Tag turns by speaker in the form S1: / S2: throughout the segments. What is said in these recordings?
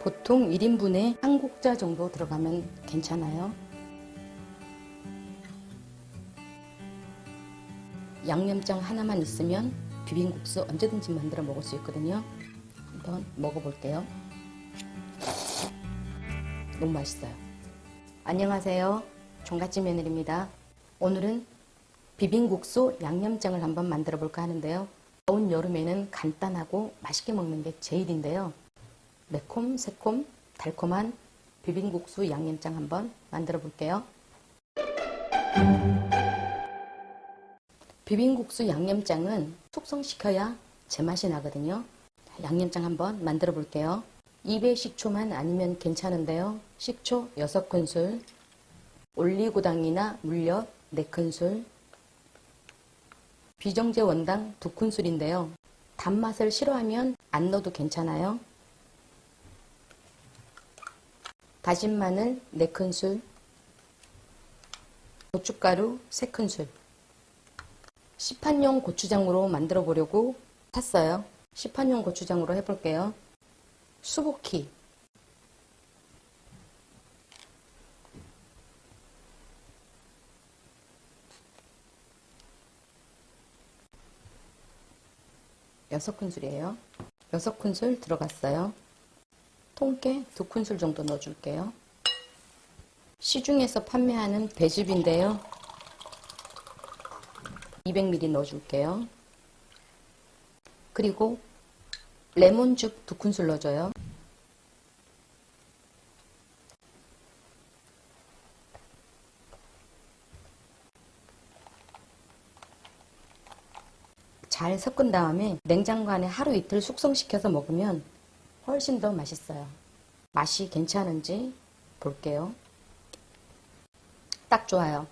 S1: 보통 1인분에 한 국자 정도 들어가면 괜찮아요. 양념장 하나만 있으면 비빔국수 언제든지 만들어 먹을 수 있거든요. 한번 먹어볼게요. 너무 맛있어요. 안녕하세요. 종갓집 며느리입니다. 오늘은 비빔국수 양념장을 한번 만들어 볼까 하는데요. 더운 여름에는 간단하고 맛있게 먹는 게 제일인데요. 매콤, 새콤, 달콤한 비빔국수 양념장 한번 만들어 볼게요. 비빔국수 양념장은 숙성시켜야 제맛이 나거든요. 양념장 한번 만들어 볼게요. 입에 식초만 아니면 괜찮은데요. 식초 6큰술, 올리고당이나 물엿 4큰술, 비정제 원당 2큰술인데요. 단맛을 싫어하면 안 넣어도 괜찮아요. 다진 마늘 4큰술, 고춧가루 3큰술. 시판용 고추장으로 만들어 보려고 샀어요. 시판용 고추장으로 해볼게요. 수북히, 여섯 큰술이에요. 6큰술 들어갔어요. 통깨 2큰술 정도 넣어줄게요. 시중에서 판매하는 배즙인데요. 200ml 넣어줄게요. 그리고 레몬즙 2큰술 넣어줘요. 잘 섞은 다음에 냉장고 안에 하루 이틀 숙성시켜서 먹으면 훨씬 더 맛있어요. 맛이 괜찮은지 볼게요. 딱 좋아요.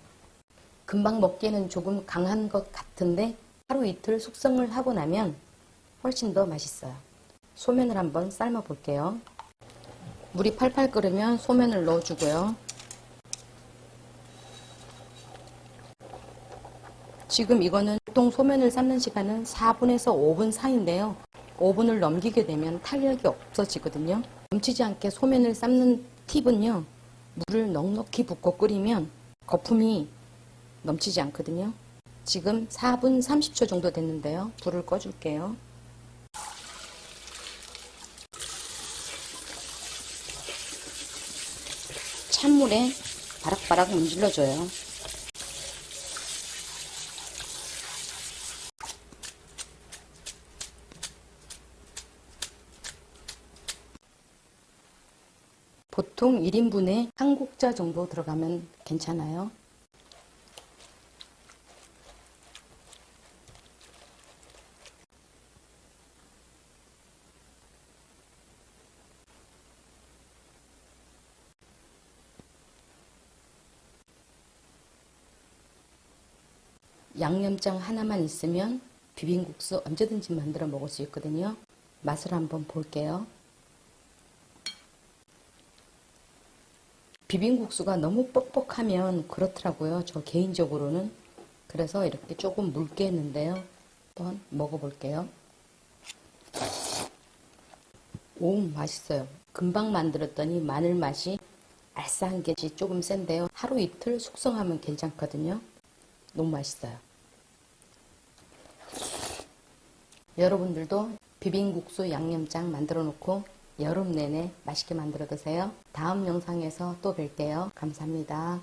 S1: 금방 먹기에는 조금 강한 것 같은데 하루 이틀 숙성을 하고 나면 훨씬 더 맛있어요. 소면을 한번 삶아 볼게요. 물이 팔팔 끓으면 소면을 넣어주고요. 지금 이거는 보통 소면을 삶는 시간은 4분에서 5분 사이인데요. 5분을 넘기게 되면 탄력이 없어지거든요. 넘치지 않게 소면을 삶는 팁은요. 물을 넉넉히 붓고 끓이면 거품이 넘치지 않거든요. 지금 4분 30초 정도 됐는데요. 불을 꺼줄게요. 찬물에 바락바락 문질러줘요. 보통 1인분에 한 국자 정도 들어가면 괜찮아요. 양념장 하나만 있으면 비빔국수 언제든지 만들어 먹을 수 있거든요. 맛을 한번 볼게요. 비빔국수가 너무 뻑뻑하면 그렇더라고요. 저 개인적으로는. 그래서 이렇게 조금 묽게 했는데요. 한번 먹어볼게요. 오, 맛있어요. 금방 만들었더니 마늘 맛이 알싸한 게 조금 센데요. 하루 이틀 숙성하면 괜찮거든요. 너무 맛있어요. 여러분들도 비빔국수 양념장 만들어 놓고 여름 내내 맛있게 만들어 드세요. 다음 영상에서 또 뵐게요. 감사합니다.